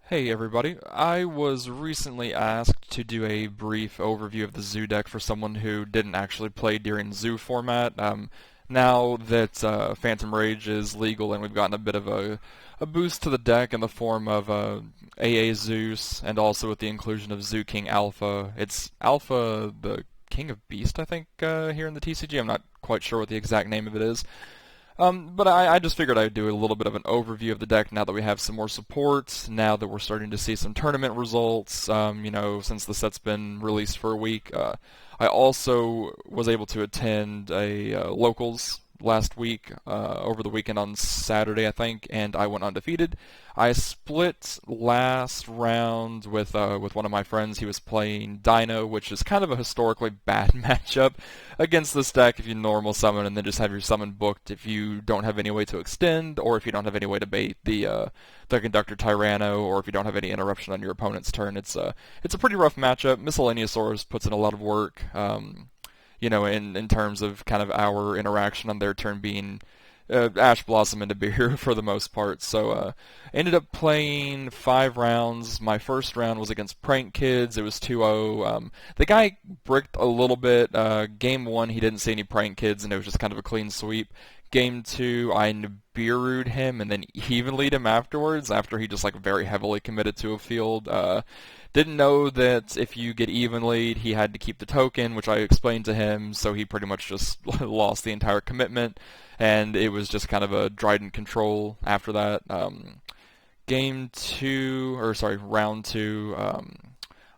Hey everybody, I was recently asked to do a brief overview of the Zoo deck for someone who didn't actually play during Zoo format. Now that Phantom Rage is legal and we've gotten a bit of a boost to the deck in the form of AA Zeus and also with the inclusion of Zoo King Alpha. It's Alpha the King of Beast, I think, here in the TCG. I'm not quite sure what the exact name of it is. But I just figured I'd do a little bit of an overview of the deck now that we have some more support, now that we're starting to see some tournament results, since the set's been released for a week. I also was able to attend a locals last week, over the weekend on Saturday, I think, and I went undefeated. I split last round with one of my friends. He was playing Dino, which is kind of a historically bad matchup against this deck if you normal summon and then just have your summon booked if you don't have any way to extend, or if you don't have any way to bait the Conductor Tyranno, or if you don't have any interruption on your opponent's turn. It's a pretty rough matchup. Miscellaneousaurus puts in a lot of work. In terms of kind of our interaction on their turn being Ash Blossom and Nibiru for the most part. So ended up playing 5 rounds. My first round was against Prank Kids. It was 2-0. The guy bricked a little bit. Game 1, he didn't see any Prank Kids, and it was just kind of a clean sweep. Game 2, I Nibiru'd him and then evenly'd him afterwards after he just like very heavily committed to a field. Didn't know that if you get evenly, he had to keep the token, which I explained to him, so he pretty much just lost the entire commitment, and it was just kind of a Dryden control after that. Round 2,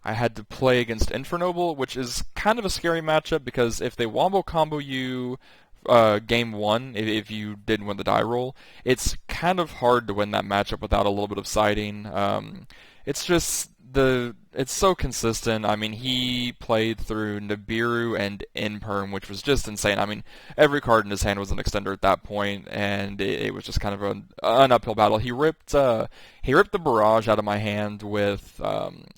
I had to play against Infernoble, which is kind of a scary matchup because if they wombo combo you game 1, if you didn't win the die roll, it's kind of hard to win that matchup without a little bit of siding. It's just it's so consistent. I mean, he played through Nibiru and Inperm, which was just insane. I mean, every card in his hand was an extender at that point, and it was just kind of an uphill battle. He ripped the barrage out of my hand with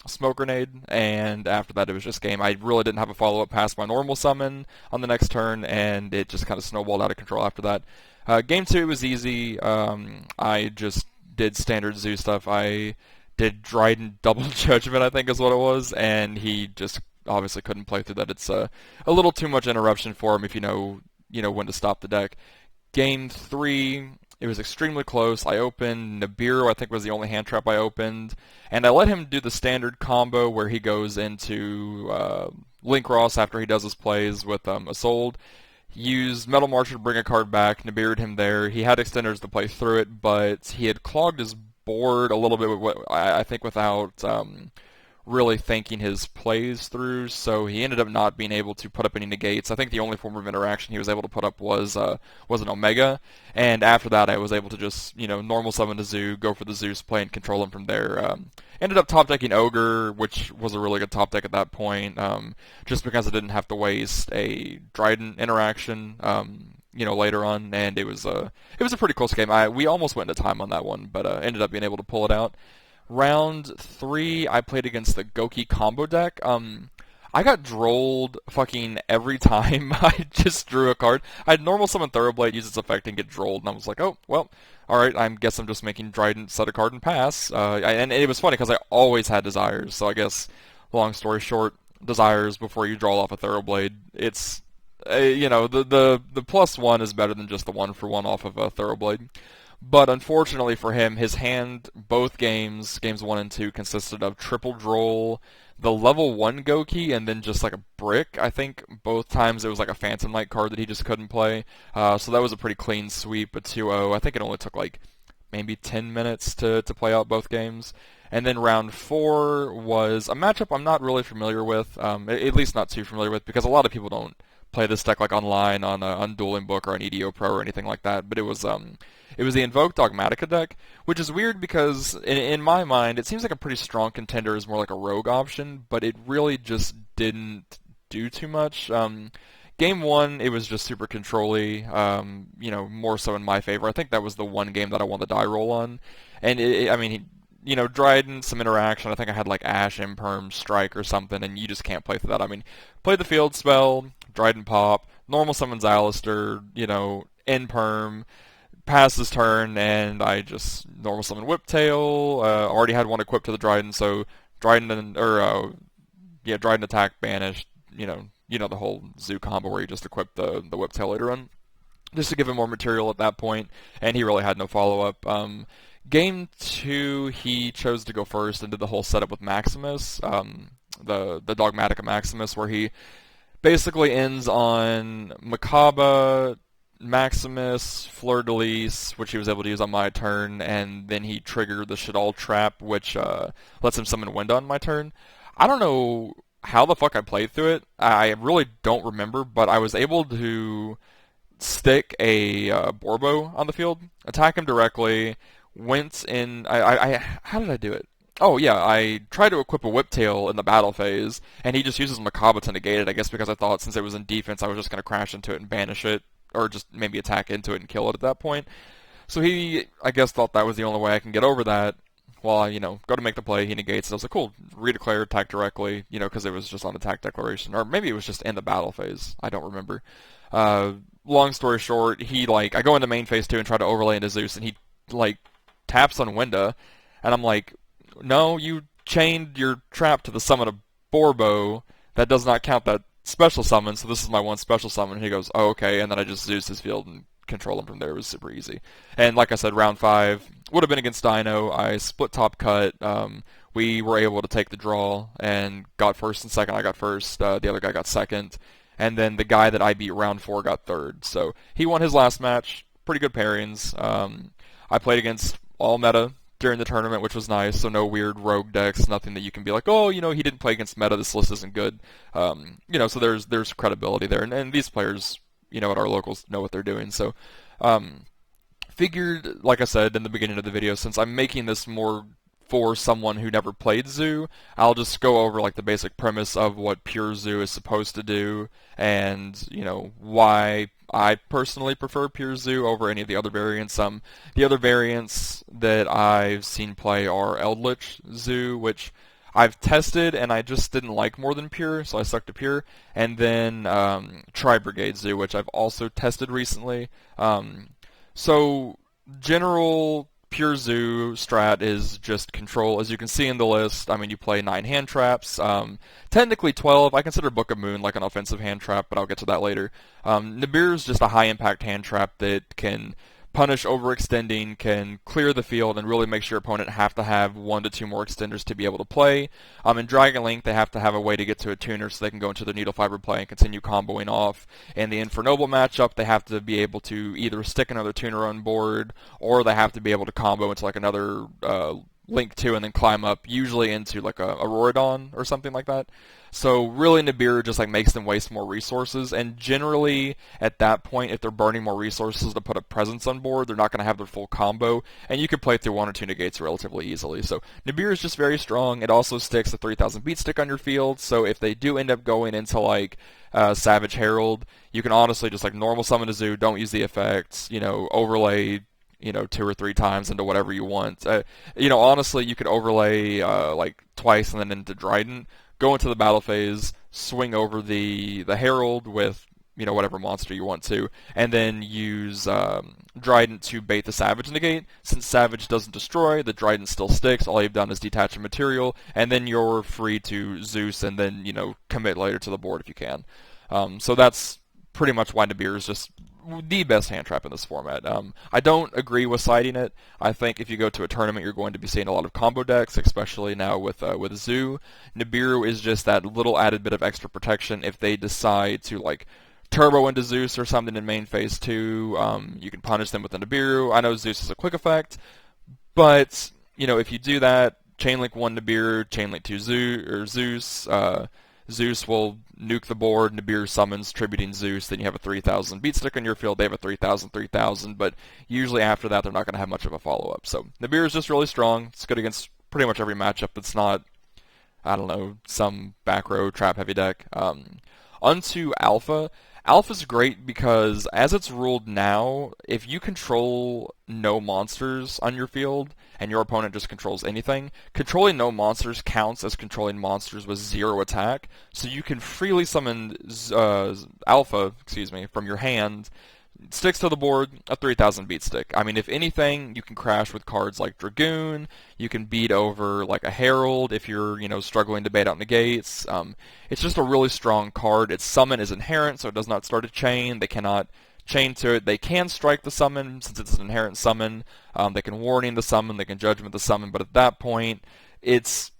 Smoke Grenade, and after that it was just game. I really didn't have a follow-up past my normal summon on the next turn, and it just kind of snowballed out of control after that. Game 2 was easy. I just did standard Zoo stuff. I did Dryden Double Judgment, I think is what it was, and he just obviously couldn't play through that. It's a little too much interruption for him if you know when to stop the deck. Game 3, it was extremely close. I opened Nibiru, I think was the only hand trap I opened, and I let him do the standard combo where he goes into Link Ross after he does his plays with Isolde. Used Metal Marcher to bring a card back, Nibiru'd him there. He had extenders to play through it, but he had clogged his board a little bit with I think without really thinking his plays through, so he ended up not being able to put up any negates. I think the only form of interaction he was able to put up was an Omega, and after that I was able to just normal summon the Zoo, go for the Zeus play, and control him from there. Ended up top decking Ogre, which was a really good top deck at that point, just because I didn't have to waste a Dryden interaction. Later on, and it was a pretty close game. We almost went into time on that one, but ended up being able to pull it out. Round 3, I played against the Goki combo deck. I got drolled fucking every time I just drew a card. I'd normal summon Thoroughblade, use its effect, and get drolled, and I was like, oh, well, alright, I guess I'm just making Dryden set a card and pass. And it was funny because I always had Desires, so I guess, long story short, Desires before you draw off a Thoroughblade, it's the +1 is better than just the 1-for-1 off of a Thoroughblade. But unfortunately for him, his hand, both games 1 and 2, consisted of triple Droll, the level 1 Goki, and then just like a brick. I think both times it was like a Phantom Knight card that he just couldn't play. So that was a pretty clean sweep, a 2-0. I think it only took like maybe 10 minutes to play out both games. And then round 4 was a matchup I'm not really familiar with, at least not too familiar with, because a lot of people don't play this deck like online on Dueling Book or on EDO Pro or anything like that. But it was the Invoke Dogmatica deck, which is weird because in my mind it seems like a pretty strong contender is more like a rogue option, but it really just didn't do too much. Game 1, it was just super control-y, more so in my favor. I think that was the one game that I won the die roll on, and Dryden, some interaction. I think I had like Ash, Imperm, Strike or something, and you just can't play through that. I mean, play the field spell, Dryden pop, normal summons Alistair, Imperm, passed his turn, and I just normal summon Whiptail. Already had one equipped to the Dryden, so Dryden attack banished. You know the whole Zoo combo where you just equip the Whiptail later on, just to give him more material at that point, and he really had no follow up. Game 2, he chose to go first and did the whole setup with Maximus, the Dogmatica Maximus, where he basically ends on Makaba, Maximus, Fleur de Lis, which he was able to use on my turn, and then he triggered the Shadal Trap, which lets him summon Winda on my turn. I don't know how the fuck I played through it. I really don't remember, but I was able to stick a Borbo on the field, attack him directly, went in. How did I do it? Oh yeah, I tried to equip a Whiptail in the battle phase, and he just uses Makaba to negate it, I guess because I thought since it was in defense I was just going to crash into it and banish it, or just maybe attack into it and kill it at that point. So he, I guess, thought that was the only way I can get over that. Well, I, go to make the play, he negates it. I was like, cool, redeclare, attack directly, because it was just on attack declaration. Or maybe it was just in the battle phase. I don't remember. Long story short, I go into main phase 2 and try to overlay into Zeus, and he, taps on Winda, and I'm like, no, you chained your trap to the summon of Borbo. That does not count that special summon, so this is my one special summon. And he goes, oh, okay, and then I just Zeus his field and control him from there. It was super easy. And like I said, round 5 would have been against Dino. I split top cut. We were able to take the draw and got first and second. I got first. The other guy got second. And then the guy that I beat round 4 got third. So he won his last match. Pretty good pairings. I played against all meta during the tournament, which was nice. So no weird rogue decks, nothing that you can be like, oh, he didn't play against meta. This list isn't good. So there's credibility there. And these players, at our locals know what they're doing. So figured, like I said in the beginning of the video, since I'm making this more for someone who never played Zoo, I'll just go over the basic premise of what pure Zoo is supposed to do, and why I personally prefer pure Zoo over any of the other variants. The other variants that I've seen play are Eldritch Zoo, which I've tested and I just didn't like more than pure, so I stuck to pure. And then Tri-Brigade Zoo, which I've also tested recently. So general pure Zoo strat is just control. As you can see in the list, you play 9 hand traps. Technically 12. I consider Book of Moon like an offensive hand trap, but I'll get to that later. Nibiru is just a high impact hand trap that can punish overextending, can clear the field, and really makes your opponent have to have 1 to 2 more extenders to be able to play. In Dragon Link, they have to have a way to get to a tuner so they can go into the Needle Fiber play and continue comboing off. In the Infernoble matchup, they have to be able to either stick another tuner on board, or they have to be able to combo into another Link 2 and then climb up, usually into a Auroradon or something like that. So really Nibiru just makes them waste more resources, and generally at that point, if they're burning more resources to put a presence on board, they're not going to have their full combo, and you can play through 1 or 2 negates relatively easily. So Nibiru is just very strong. It also sticks a 3000 beat stick on your field, so if they do end up going into Savage Herald, you can honestly just normal summon a Zoo, don't use the effects, overlay 2 or 3 times into whatever you want. Honestly, you could overlay twice and then into Dryden, go into the battle phase, swing over the Herald with whatever monster you want to, and then use Dryden to bait the Savage negate. Since Savage doesn't destroy, the Dryden still sticks. All you've done is detach a material, and then you're free to Zeus and then commit later to the board if you can. So that's pretty much why Nibiru is just the best hand trap in this format. I don't agree with siding it. I think if you go to a tournament, you're going to be seeing a lot of combo decks, especially now with Zoo. Nibiru is just that little added bit of extra protection if they decide to turbo into Zeus or something in main phase 2. You can punish them with the Nibiru. I know Zeus is a quick effect, but if you do that, Chainlink 1 Nibiru, Chainlink 2 Zeus. Zeus will nuke the board, Nibiru summons, tributing Zeus, then you have a 3000 beat stick on your field, they have a 3000, but usually after that they're not going to have much of a follow-up. So Nibiru is just really strong. It's good against pretty much every matchup that's not, some back row trap heavy deck. Onto Alpha. Alpha's great because, as it's ruled now, if you control no monsters on your field, and your opponent just controls anything, controlling no monsters counts as controlling monsters with 0 attack, so you can freely summon Alpha, from your hand, Sticks to the board, a 3000 beat stick. I mean, if anything, you can crash with cards like Dragoon. You can beat over like a Herald if you're, struggling to bait out negates. It's just a really strong card. Its summon is inherent, so it does not start a chain. They cannot chain to it. They can strike the summon since it's an inherent summon. They can warning the summon. They can judgment the summon. But at that point, it's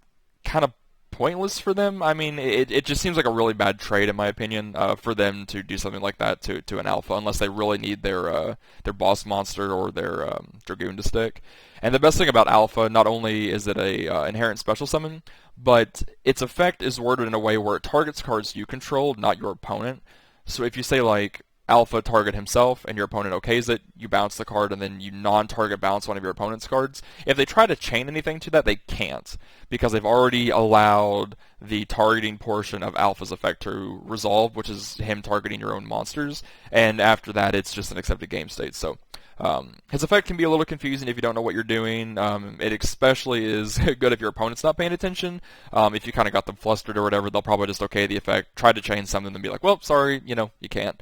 kind of pointless for them. I mean, it just seems like a really bad trade, in my opinion, for them to do something like that to an alpha, unless they really need their boss monster or their Dragoon to stick. And the best thing about alpha, not only is it a inherent special summon, but its effect is worded in a way where it targets cards you control, not your opponent. So if you say like alpha target himself and your opponent okays it, you bounce the card and then you non-target bounce one of your opponent's cards. If they try to chain anything to that, they can't because they've already allowed the targeting portion of alpha's effect to resolve, which is him targeting your own monsters, and after that it's just an accepted game state. So his effect can be a little confusing if you don't know what you're doing. It especially is good if your opponent's not paying attention. If you kind of got them flustered or whatever, they'll probably just okay the effect, try to chain something, and be like, well, sorry, you can't.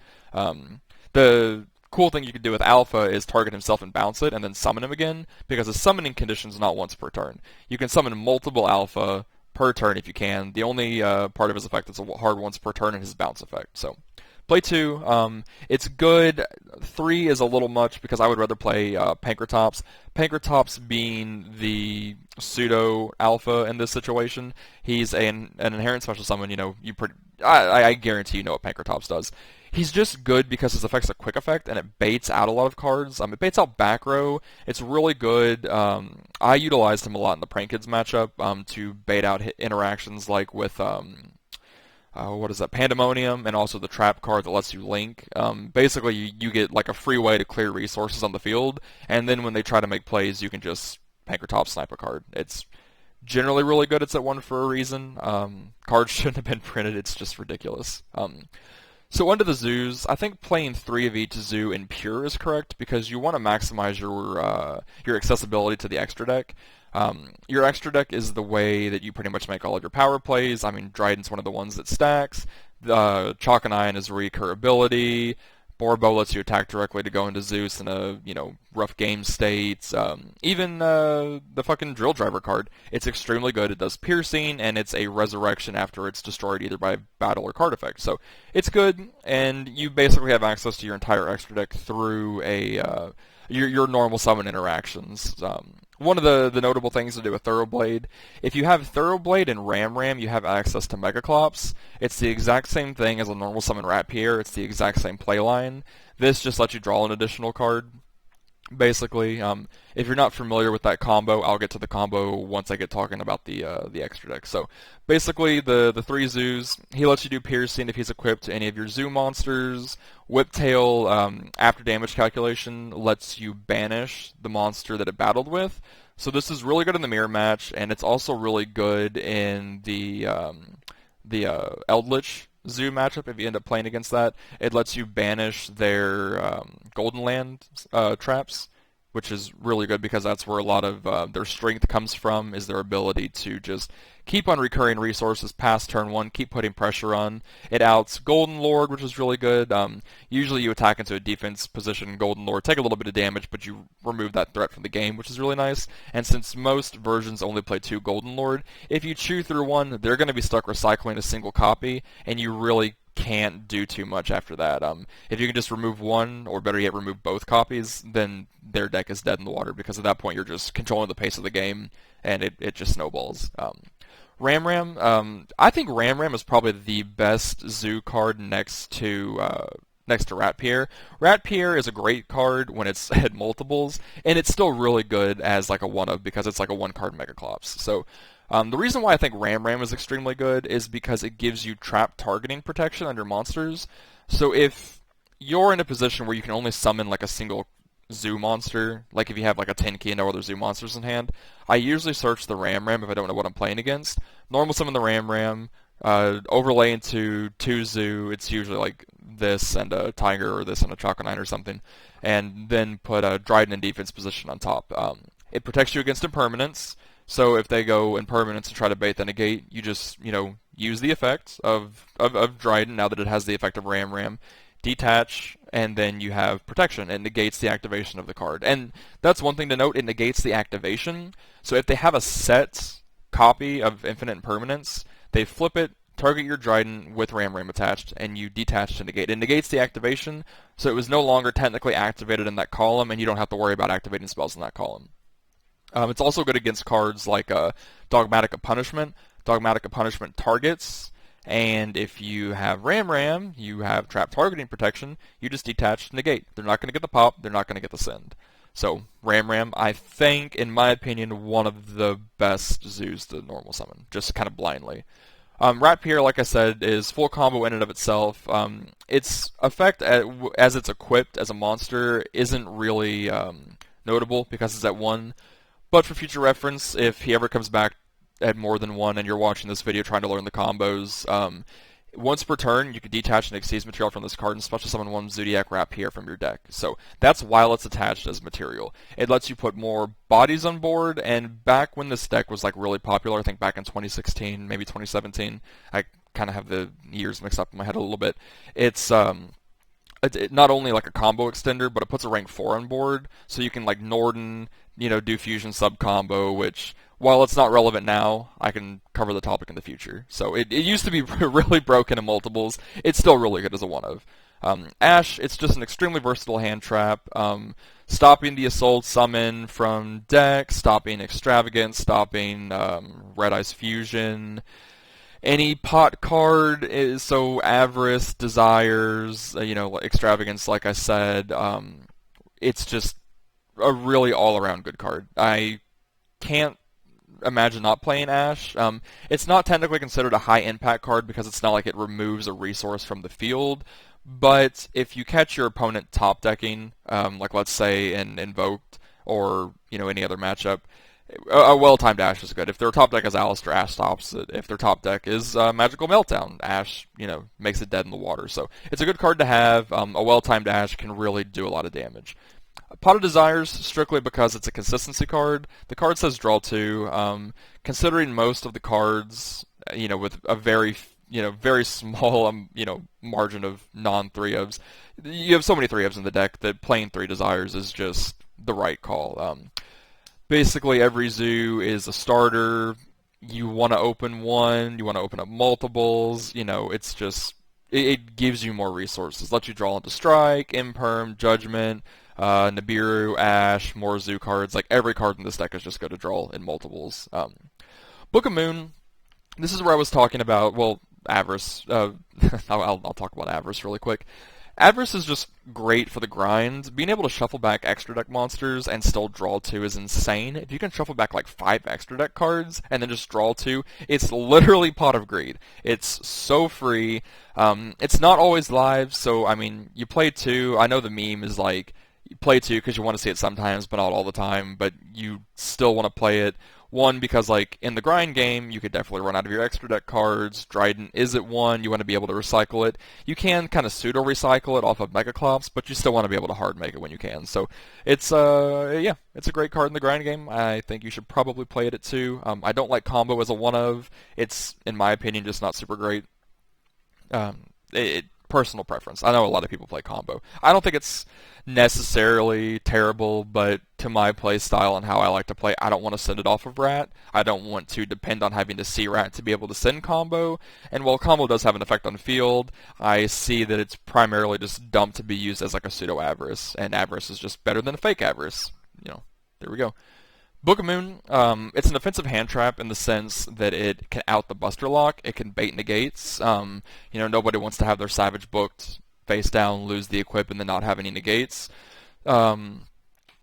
The cool thing you can do with alpha is target himself and bounce it, and then summon him again, because the summoning condition is not once per turn. You can summon multiple alpha per turn if you can. The only part of his effect that's a hard once per turn is his bounce effect. So play 2. It's good. 3 is a little much because I would rather play Pankratops. Pankratops being the pseudo alpha in this situation. He's an inherent special summon. I guarantee you know what Pankratops does. He's just good because his effect's a quick effect and it baits out a lot of cards. It baits out back row. It's really good. I utilized him a lot in the Prank Kids matchup to bait out interactions like with what is that, Pandemonium, and also the trap card that lets you link. Basically, you get like a free way to clear resources on the field, and then when they try to make plays, you can just Pankratops snipe a card. It's generally really good. It's at 1 for a reason. Cards shouldn't have been printed. It's just ridiculous. So onto the zoos. I think playing 3 of each zoo in pure is correct because you want to maximize your accessibility to the extra deck. Your extra deck is the way that you pretty much make all of your power plays. I mean, Dryden's one of the ones that stacks. Chalk and Iron is recurability. Borbo lets you attack directly to go into Zeus in a, rough game state. Even the fucking Drill Driver card, it's extremely good. It does piercing, and it's a resurrection after it's destroyed either by battle or card effect. So it's good, and you basically have access to your entire extra deck through your normal summon interactions. One of the notable things to do with Thoroughblade, if you have Thoroughblade and Ram, you have access to Megaclops. It's the exact same thing as a normal summon Ratpier. It's the exact same playline. This just lets you draw an additional card. Basically, if you're not familiar with that combo, I'll get to the combo once I get talking about the extra deck. So basically, the 3 zoos, he lets you do piercing if he's equipped to any of your zoo monsters. Whiptail, after damage calculation, lets you banish the monster that it battled with. So this is really good in the mirror match, and it's also really good in the Eldritch Zoo matchup. If you end up playing against that, it lets you banish their Golden Land traps, which is really good because that's where a lot of their strength comes from, is their ability to just keep on recurring resources past turn 1, keep putting pressure on. It outs Golden Lord, which is really good. Usually you attack into a defense position, Golden Lord, take a little bit of damage, but you remove that threat from the game, which is really nice. And since most versions only play 2 Golden Lord, if you chew through one, they're going to be stuck recycling a single copy, and you really can't do too much after that. If you can just remove one, or better yet, remove both copies, then their deck is dead in the water, because at that point you're just controlling the pace of the game, and it just snowballs. Ram, I think Ram is probably the best zoo card next to Ratpier. Ratpier is a great card when it's at multiples, and it's still really good as like a one-of because it's like a one-card Megaclops. So the reason why I think Ram is extremely good is because it gives you trap targeting protection on your monsters. So if you're in a position where you can only summon like a single zoo monster, like if you have like a 10 key and no other zoo monsters in hand, I usually search the Ram if I don't know what I'm playing against. Normal summon the Ram, overlay into 2 zoo, it's usually like this and a Tiger or this and a Choco 9 or something, and then put a Dryden in defense position on top. It protects you against impermanence, so if they go impermanence and try to bait the negate, you just, use the effect of Dryden now that it has the effect of Ram. detach, and then you have protection. It negates the activation of the card. And that's one thing to note, it negates the activation. So if they have a set copy of Infinite Impermanence, they flip it, target your Dryden with Ram attached, and you detach to negate. It negates the activation, so it was no longer technically activated in that column, and you don't have to worry about activating spells in that column. It's also good against cards like Dogmatic of Punishment. Dogmatic of Punishment targets, and if you have Ram, you have trap targeting protection, you just detach, negate. They're not going to get the pop, they're not going to get the send. So, Ram, I think, in my opinion, one of the best zoos to normal summon, just kind of blindly. Rat Pierre, like I said, is full combo in and of itself. Its effect as it's equipped as a monster isn't really notable because it's at 1, but for future reference, if he ever comes back at more than 1 and you're watching this video trying to learn the combos, once per turn you can detach an Xyz material from this card and special summon 1 Zoodiac Rat Pierre from your deck. So that's while it's attached as material. It lets you put more bodies on board, and back when this deck was like really popular, I think back in 2016, maybe 2017, I kind of have the years mixed up in my head a little bit, it's not only like a combo extender, but it puts a rank 4 on board, so you can like Norden, do fusion sub combo, which, while it's not relevant now, I can cover the topic in the future. So it used to be really broken in multiples. It's still really good as a one-of. Ash, it's just an extremely versatile hand trap. Stopping the Assault Summon from deck, stopping Extravagance, stopping Red Eyes Fusion. Any pot card is so Avarice, Desires, Extravagance, like I said. It's just a really all-around good card. I can't imagine not playing Ash. It's not technically considered a high-impact card because it's not like it removes a resource from the field, but if you catch your opponent top-decking, like let's say in Invoked or any other matchup, a well-timed Ash is good. If their top deck is Alistair, Ash stops it. If their top deck is Magical Meltdown, Ash, makes it dead in the water. So it's a good card to have. A well-timed Ash can really do a lot of damage. Pot of Desires, strictly because it's a consistency card. The card says draw 2. Considering most of the cards, with a very small, margin of non-3-ofs, you have so many 3-ofs in the deck that playing 3 Desires is just the right call. Basically, every zoo is a starter. You want to open one, you want to open up multiples, it's just, it gives you more resources. Lets you draw into Strike, Imperm, Judgment, Nibiru, Ash, more zoo cards. Like, every card in this deck is just going to draw in multiples. Book of Moon, this is where I was talking about, Avarice. I'll talk about Avarice really quick. Avarice is just great for the grind. Being able to shuffle back extra deck monsters and still draw 2 is insane. If you can shuffle back like 5 extra deck cards and then just draw 2, it's literally Pot of Greed. It's so free. It's not always live, so I mean, you play 2. I know the meme is like, you play 2 because you want to see it sometimes, but not all the time, but you still want to play it. 1, because like in the grind game, you could definitely run out of your extra deck cards. Dryden is at 1, you want to be able to recycle it. You can kind of pseudo-recycle it off of Megaclops, but you still want to be able to hard make it when you can. So it's it's a great card in the grind game. I think you should probably play it at 2. I don't like combo as a one-of. It's, in my opinion, just not super great. Personal preference. I know a lot of people play combo. I don't think it's necessarily terrible, but to my play style and how I like to play, I don't want to send it off of Rat. I don't want to depend on having to see Rat to be able to send combo. And while combo does have an effect on field, I see that it's primarily just dumped to be used as like a pseudo Avarice, and Avarice is just better than a fake Avarice. There we go. Book of Moon, it's an offensive hand trap in the sense that it can out the Buster Lock, it can bait negates. Nobody wants to have their Savage booked face down, lose the equip, and then not have any negates. Not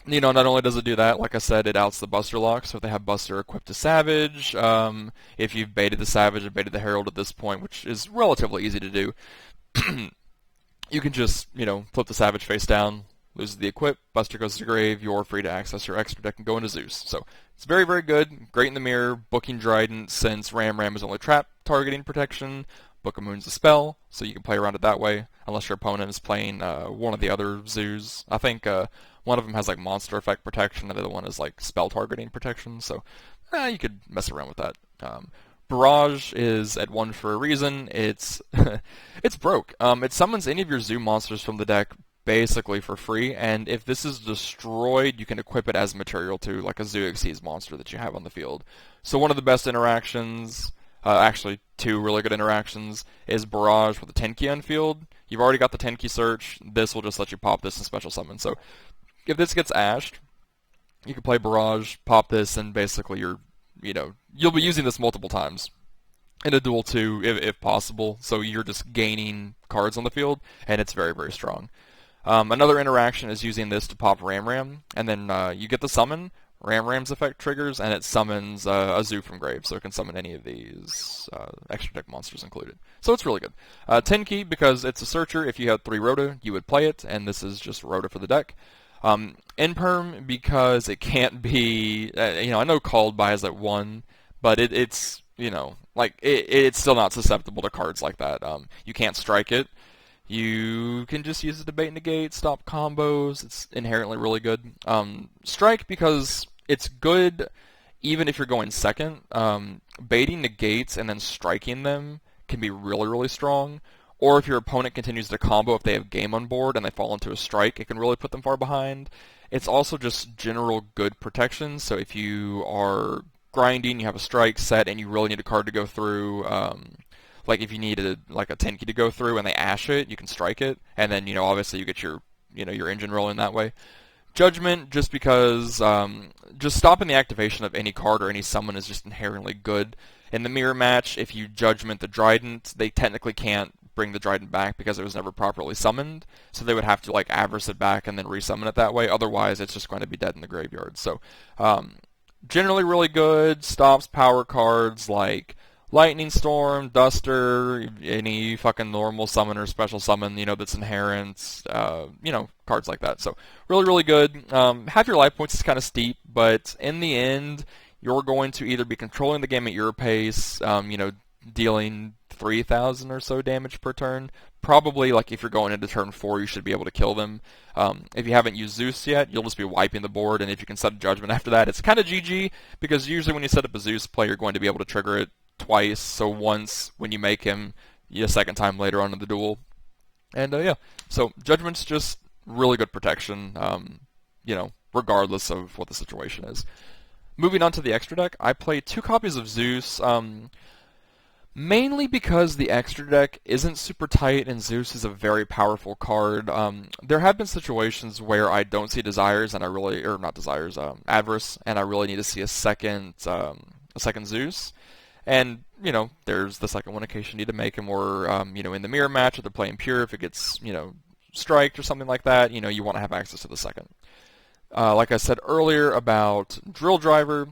only does it do that, like I said, it outs the Buster Lock, so if they have Buster equipped to Savage, if you've baited the Savage and baited the Herald at this point, which is relatively easy to do, you can just, flip the Savage face down, loses the equip, Buster goes to grave, you're free to access your extra deck and go into Zeus. So it's very, very good, great in the mirror, booking Dryden, since Ram is only trap targeting protection, Book of Moon's a spell, so you can play around it that way, unless your opponent is playing one of the other zoos. I think one of them has like monster effect protection, and the other one is like spell targeting protection, so you could mess around with that. Barrage is at 1 for a reason. It's it's broke. It summons any of your zoo monsters from the deck basically for free, and if this is destroyed, you can equip it as material to like a Zoo Exceeds monster that you have on the field. So one of the best interactions, actually two really good interactions, is Barrage with a 10 key on field. You've already got the 10 key search. This will just let you pop this and special summon. So if this gets ashed, you can play Barrage, pop this, and basically you'll be using this multiple times in a duel too, if possible. So you're just gaining cards on the field, and it's very, very strong. Another interaction is using this to pop Ram Ram, and then you get the summon. Ram Ram's effect triggers, and it summons a Zoo from grave, so it can summon any of these extra deck monsters included. So it's really good. 10 key because it's a searcher. If you had 3 Rhoda, you would play it, and this is just Rhoda for the deck. Imperm because it can't be, I know Called By is at 1, but it's it's still not susceptible to cards like that. You can't strike it. You can just use it to bait negate, stop combos. It's inherently really good. Strike because it's good even if you're going second. Baiting negates and then striking them can be really, really strong. Or if your opponent continues to combo, if they have game on board and they fall into a strike, it can really put them far behind. It's also just general good protection. So if you are grinding, you have a strike set, and you really need a card to go through, like if you needed like a 10 key to go through and they ash it, you can strike it, and then obviously you get your your engine rolling that way. Judgment, just because just stopping the activation of any card or any summon is just inherently good. In the mirror match, if you Judgment the Trident, they technically can't bring the Trident back because it was never properly summoned, so they would have to like Avarice it back and then resummon it that way. Otherwise, it's just going to be dead in the graveyard. So generally really good. Stops power cards like Lightning Storm, Duster, any fucking normal summon or special summon, that's inherent, cards like that. So really, really good. Half your life points is kind of steep, but in the end, you're going to either be controlling the game at your pace, dealing 3,000 or so damage per turn. Probably, like, if you're going into turn 4, you should be able to kill them. If you haven't used Zeus yet, you'll just be wiping the board, and if you can set a Judgment after that, it's kind of GG, because usually when you set up a Zeus play, you're going to be able to trigger it twice, so once when you make him, a second time later on in the duel. And so Judgment's just really good protection, regardless of what the situation is. Moving on to the extra deck, I play 2 copies of Zeus, mainly because the extra deck isn't super tight and Zeus is a very powerful card. There have been situations where I don't see Desires and Avarice, and I really need to see a second Zeus. And, there's the second one in case you need to make him, or, in the mirror match, if they're playing pure, if it gets, striked or something like that, you want to have access to the second. Like I said earlier about Drill Driver,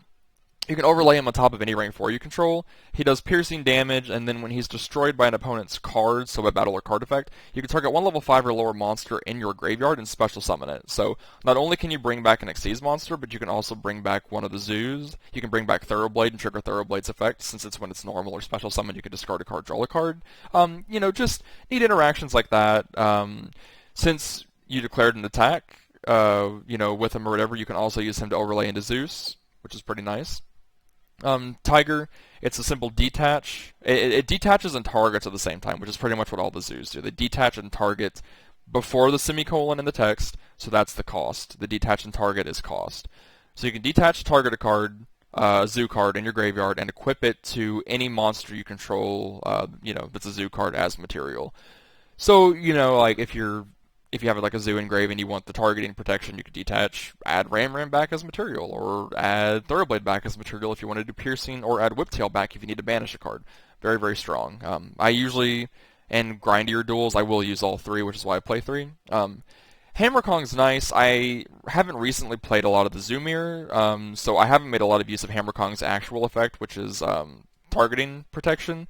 you can overlay him on top of any rank 4 you control. He does piercing damage, and then when he's destroyed by an opponent's card, so a battle or card effect, you can target one level 5 or lower monster in your graveyard and special summon it. So not only can you bring back an Xyz monster, but you can also bring back one of the Zoos. You can bring back Thoroughblade and trigger Thoroughblade's effect, since it's when it's normal or special summon, you can discard a card, draw a card. Just neat interactions like that. Since you declared an attack, with him or whatever, you can also use him to overlay into Zeus, which is pretty nice. Tiger, it's a simple detach. It detaches and targets at the same time, which is pretty much what all the Zoos do. They detach and target before the semicolon in the text, so that's the cost. The detach and target is cost. So you can detach, target a card, a Zoo card in your graveyard, and equip it to any monster you control, that's a Zoo card as material. So, like if you have like a Zoo engrave and you want the targeting protection, you could detach, add Ram Ram back as material, or add Thoroughblade back as material if you want to do piercing, or add Whiptail back if you need to banish a card. Very, very strong. I usually, in grindier duels, I will use all 3, which is why I play 3. Hammer Kong's nice. I haven't recently played a lot of the Zoo Mirror, so I haven't made a lot of use of Hammer Kong's actual effect, which is targeting protection.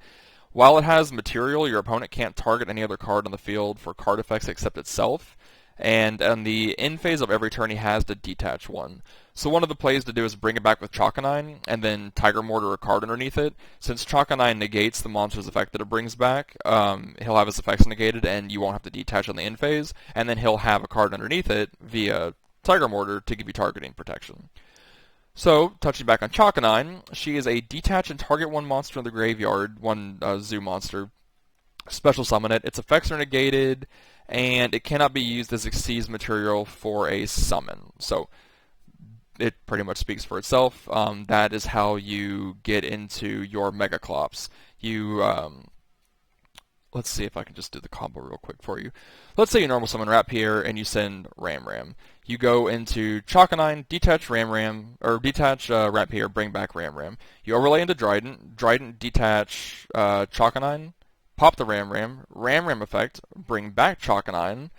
While it has material, your opponent can't target any other card on the field for card effects except itself, and on the end phase of every turn he has to detach one. So one of the plays to do is bring it back with Chalkanine, and then Tiger Mortar a card underneath it. Since Chalkanine negates the monster's effect that it brings back, he'll have his effects negated, and you won't have to detach on the end phase, and then he'll have a card underneath it via Tiger Mortar to give you targeting protection. So, touching back on Chakanine, she is a detach and target one monster in the graveyard, one zoo monster. Special summon it. Its effects are negated, and it cannot be used as Xyz material for a summon. So, it pretty much speaks for itself. That is how you get into your Megaclops. Let's see if I can just do the combo real quick for you. Let's say you normal summon Rapier and you send Ram Ram. You go into Chakanine, detach Ram Ram, or detach Rapier, bring back Ram Ram. You overlay into Drident detach Chakanine, pop the Ram Ram, Ram Ram effect, bring back Chakanine.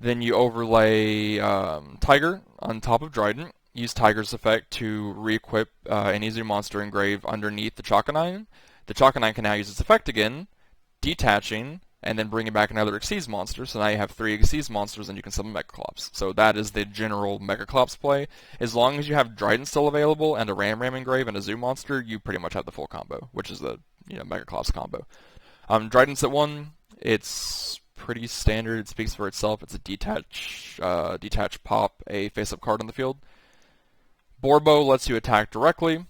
Then you overlay Tiger on top of Drident. Use Tiger's effect to re-equip any zoo monster engraved underneath the Chakanine. The Chakanine can now use its effect again, detaching, and then bringing back another Xyz monster. So now you have 3 Xyz monsters and you can summon Megaclops. So that is the general Megaclops play. As long as you have Drident still available and a Ram Ram engrave and a zoo monster, you pretty much have the full combo, which is the Megaclops combo. Drident's at 1. It's pretty standard. It speaks for itself. It's a detach pop, a face-up card on the field. Borbo lets you attack directly,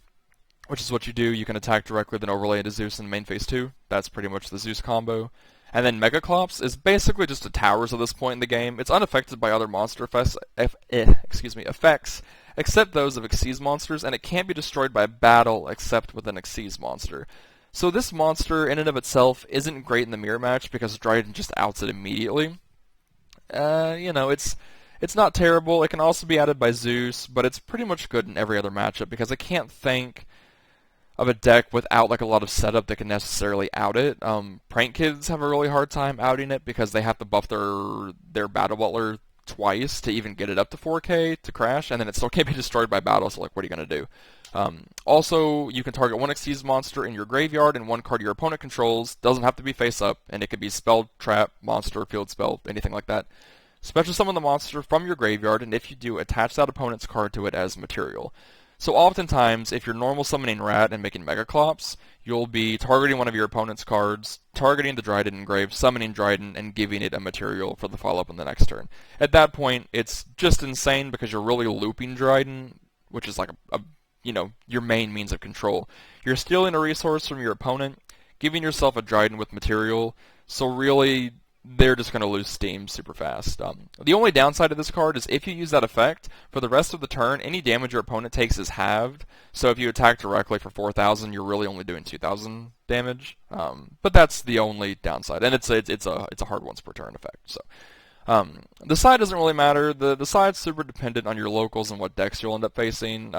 which is what you do. You can attack directly, then overlay into Zeus in main phase 2. That's pretty much the Zeus combo. And then Megaclops is basically just a towers at this point in the game. It's unaffected by other monster effects, except those of Xyz monsters, and it can't be destroyed by battle except with an Xyz monster. So this monster, in and of itself, isn't great in the mirror match because Dryden just outs it immediately. It's not terrible. It can also be added by Zeus, but it's pretty much good in every other matchup because I can't think of a deck without like a lot of setup that can necessarily out it. Prank Kids have a really hard time outing it because they have to buff their Battle Butler twice to even get it up to 4K to crash, and then it still can't be destroyed by battle, so like what are you going to do? Also, you can target one Xyz monster in your graveyard and one card your opponent controls. Doesn't have to be face up, and it could be spell, trap, monster, field spell, anything like that. Special summon the monster from your graveyard, and if you do, attach that opponent's card to it as material. So oftentimes, if you're normal summoning Rat and making Megaclops, you'll be targeting one of your opponent's cards, targeting the Dryden engraved, summoning Dryden, and giving it a material for the follow-up on the next turn. At that point, it's just insane because you're really looping Dryden, which is like your main means of control. You're stealing a resource from your opponent, giving yourself a Dryden with material, so really they're just going to lose steam super fast. The only downside of this card is if you use that effect, for the rest of the turn, any damage your opponent takes is halved. So if you attack directly for 4,000, you're really only doing 2,000 damage. But that's the only downside, and it's a hard once per turn effect. So the side doesn't really matter. The side's super dependent on your locals and what decks you'll end up facing.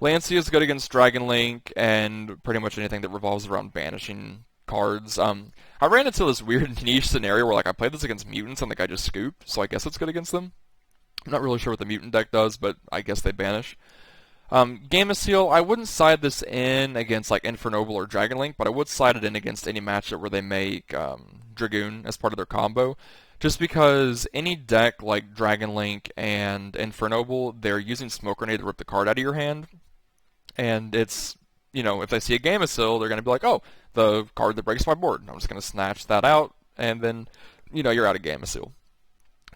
Lancia is good against Dragon Link and pretty much anything that revolves around banishing cards. I ran into this weird niche scenario where I played this against mutants and the guy just scooped, so I guess it's good against them. I'm not really sure what the mutant deck does, but I guess they banish. Gameciel, I wouldn't side this in against Infernoble or Dragon Link, but I would side it in against any matchup where they make Dragoon as part of their combo. Just because any deck like Dragon Link and Infernoble, they're using Smoke Grenade to rip the card out of your hand. And it's, if they see a Gameciel, they're going to be like, oh, the card that breaks my board. I'm just going to snatch that out, and then, you're out of Gameciel.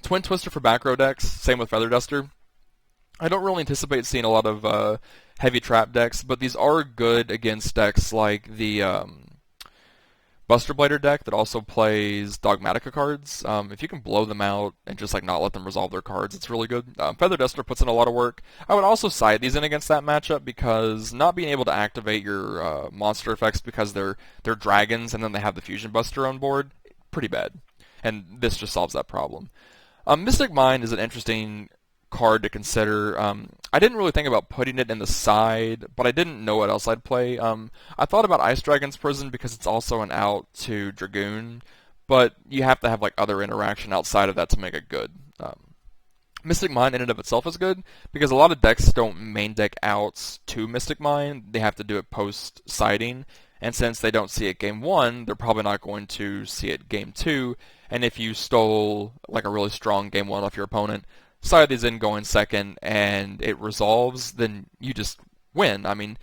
Twin Twister for back row decks, same with Feather Duster. I don't really anticipate seeing a lot of heavy trap decks, but these are good against decks like the Buster Blader deck that also plays Dogmatica cards. If you can blow them out and just not let them resolve their cards, it's really good. Feather Duster puts in a lot of work. I would also side these in against that matchup because not being able to activate your monster effects because they're dragons and then they have the Fusion Buster on board, pretty bad. And this just solves that problem. Mystic Mind is an interesting card to consider. I didn't really think about putting it in the side, but I didn't know what else I'd play. I thought about Ice Dragon's Prison because it's also an out to Dragoon, but you have to have other interaction outside of that to make it good. Mystic Mind in and of itself is good because a lot of decks don't main deck outs to Mystic Mind. They have to do it post-siding, and since they don't see it game 1, they're probably not going to see it game 2, and if you stole a really strong game 1 off your opponent, side these in going second, and it resolves, then you just win. I mean,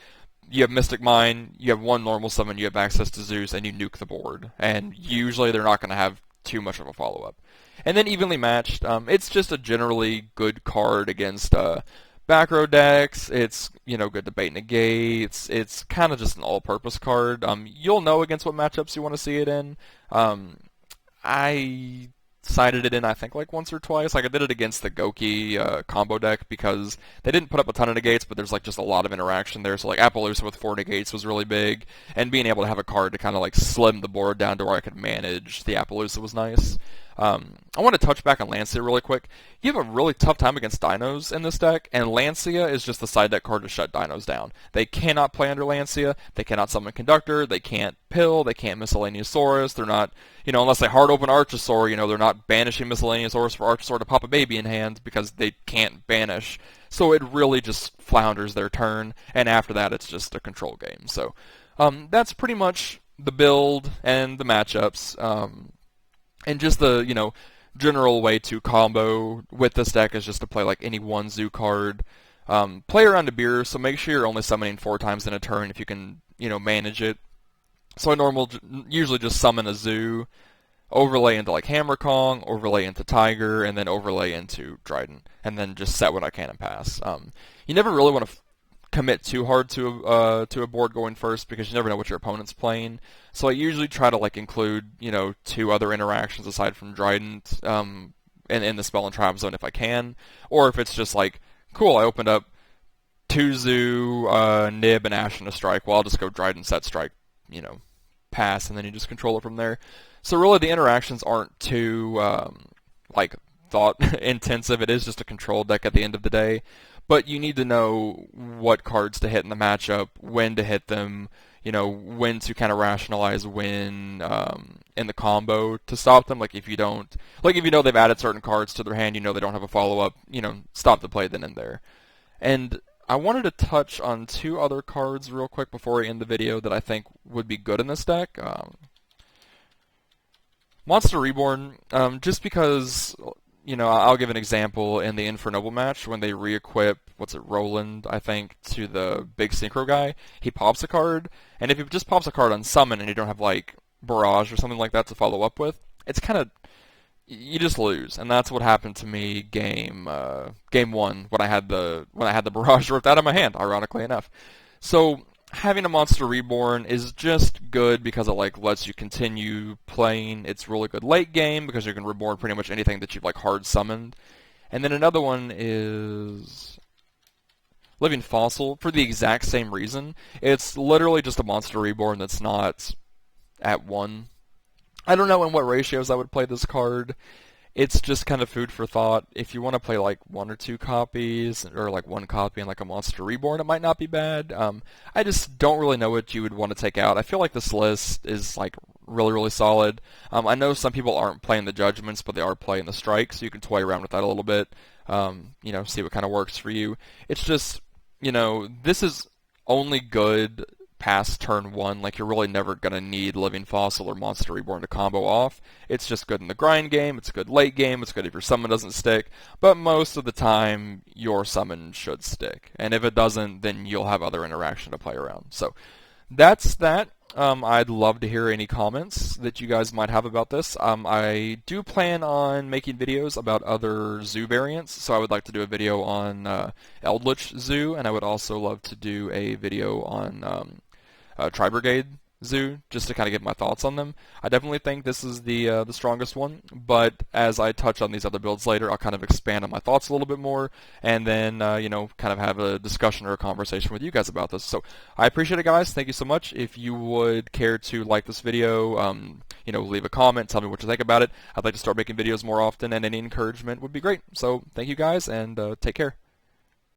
you have Mystic Mind, you have one normal summon, you have access to Zeus, and you nuke the board. And usually they're not going to have too much of a follow-up. And then Evenly Matched, it's just a generally good card against back row decks. It's, you know, good to bait negate. It's kind of just an all-purpose card. You'll know against what matchups you want to see it in. I sided it in, I think, like once or twice. Like I did it against the Goki combo deck because they didn't put up a ton of negates, but there's like just a lot of interaction there. So like Appaloosa with 4 negates was really big, and being able to have a card to kind of like slim the board down to where I could manage the Appaloosa was nice. I want to touch back on Lancia really quick. You have a really tough time against Dinos in this deck, and Lancia is just the side deck card to shut Dinos down. They cannot play under Lancia, they cannot summon Conductor, they can't Pill, they can't Miscellaneousaurus, they're not, you know, unless they hard open Archosaur, you know, they're not banishing Miscellaneousaurus for Archosaur to pop a baby in hand because they can't banish. So it really just flounders their turn, and after that it's just a control game. So that's pretty much the build and the matchups. And just the, you know, general way to combo with this deck is just to play like any one zoo card. Play around a beer, so make sure you're only summoning 4 times in a turn if you can, you know, manage it. So I usually just summon a zoo, overlay into like Hammer Kong, overlay into Tiger, and then overlay into Dryden, and then just set what I can and pass. You never really want to commit too hard to a board going first because you never know what your opponent's playing. So I usually try to like include, you know, 2 other interactions aside from Dryden in the spell and trap zone if I can, or if it's just like, cool, I opened up 2 zoo, Nib, and Ashen to strike. Well, I'll just go Dryden, set, strike, you know, pass, and then you just control it from there. So really, the interactions aren't too like thought intensive. It is just a control deck at the end of the day. But you need to know what cards to hit in the matchup, when to hit them, you know, when to kind of rationalize when in the combo to stop them. Like if you don't, like if you know they've added certain cards to their hand, you know they don't have a follow-up, you know, stop the play then and there. And I wanted to touch on 2 other cards real quick before I end the video that I think would be good in this deck. Monster Reborn, just because, you know, I'll give an example in the Infernoble match when they re-equip, Roland, I think, to the big Synchro guy. He pops a card, and if he just pops a card on summon and you don't have, like, Barrage or something like that to follow up with, it's kind of, you just lose. And that's what happened to me game 1 when I had the Barrage ripped out of my hand, ironically enough. So having a Monster Reborn is just good because it like lets you continue playing. It's really good late game because you can reborn pretty much anything that you've like hard summoned. And then another one is Living Fossil for the exact same reason. It's literally just a Monster Reborn that's not at 1. I don't know in what ratios I would play this card. It's just kind of food for thought. If you want to play like 1 or 2 copies, or like 1 copy and like a Monster Reborn, it might not be bad. I just don't really know what you would want to take out. I feel like this list is like really, really solid. I know some people aren't playing the Judgments, but they are playing the Strikes, so you can toy around with that a little bit. You know, see what kind of works for you. It's just, you know, this is only good past turn 1, like you're really never going to need Living Fossil or Monster Reborn to combo off. It's just good in the grind game, it's good late game, it's good if your summon doesn't stick, but most of the time your summon should stick. And if it doesn't, then you'll have other interaction to play around. So that's that. I'd love to hear any comments that you guys might have about this. I do plan on making videos about other zoo variants, so I would like to do a video on Eldritch Zoo, and I would also love to do a video on Tri-Brigade Zoo, just to kind of get my thoughts on them. I definitely think this is the strongest one, but as I touch on these other builds later, I'll kind of expand on my thoughts a little bit more, and then, you know, kind of have a discussion or a conversation with you guys about this. So I appreciate it, guys. Thank you so much. If you would care to like this video, you know, leave a comment, tell me what you think about it. I'd like to start making videos more often, and any encouragement would be great. So thank you, guys, and take care.